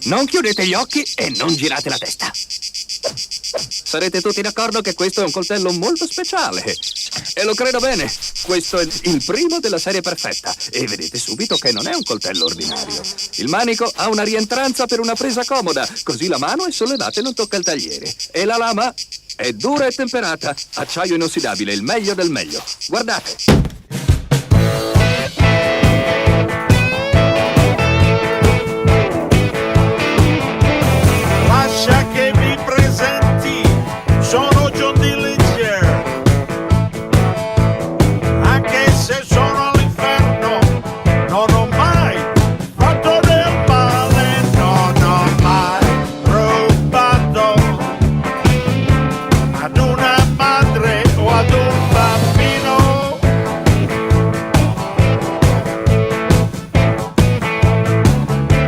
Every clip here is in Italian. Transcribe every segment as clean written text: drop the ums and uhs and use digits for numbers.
Non chiudete gli occhi e non girate la testa. Sarete tutti d'accordo che questo è un coltello molto speciale. E lo credo bene, questo è il primo della serie perfetta. E vedete subito che non è un coltello ordinario. Il manico ha una rientranza per una presa comoda, così la mano è sollevata e non tocca il tagliere. E la lama è dura e temperata, acciaio inossidabile, il meglio del meglio. Guardate.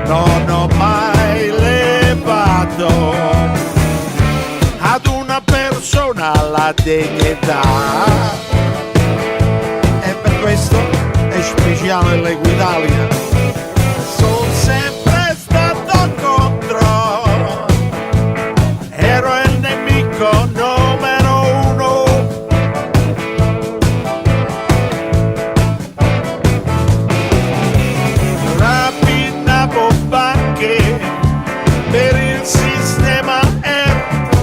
Non ho mai levato ad una persona la dignità, e per questo è speciale l'Equitalia. Sono sempre stato contro, ero il nemico numero uno. Rapinavo banche per il sistema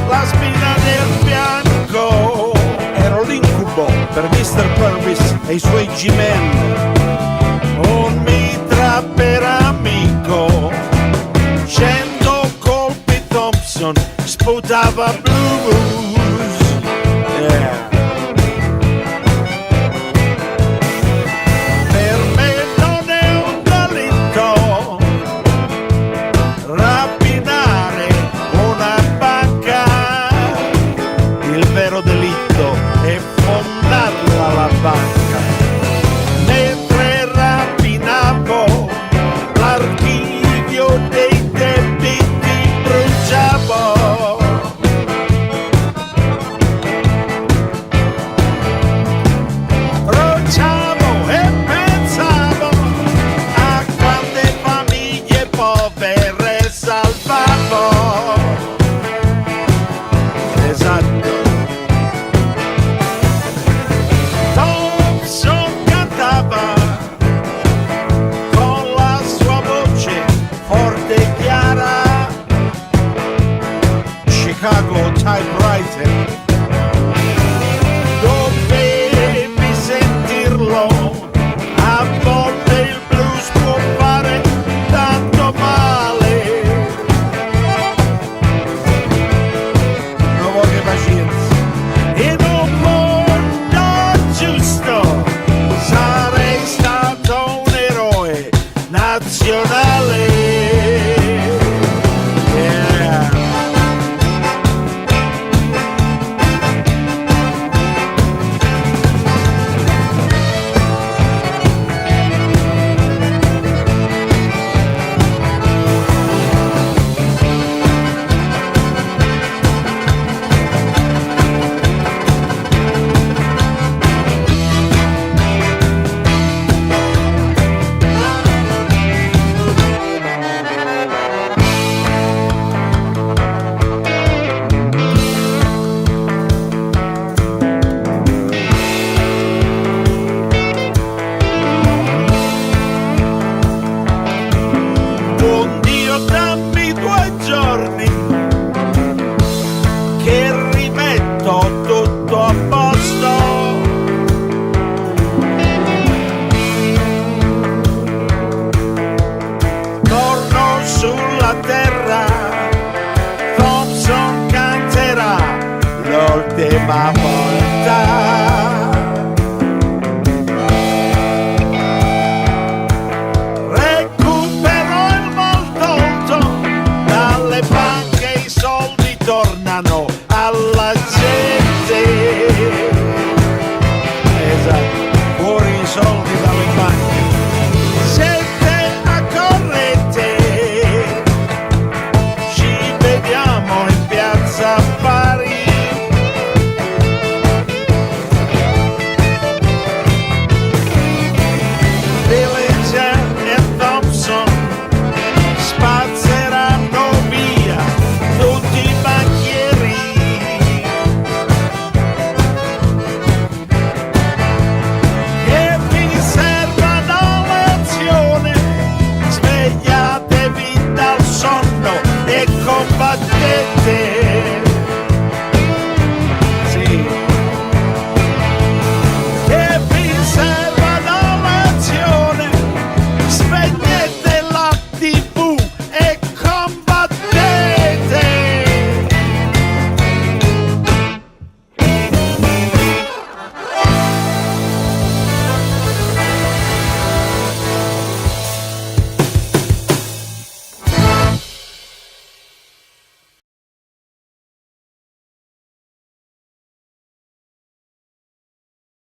la spina del bianco. Ero l'incubo per Mr. Purvis e i suoi G-Men. Un mitra per amico, 100 colpi Thompson sputava blu.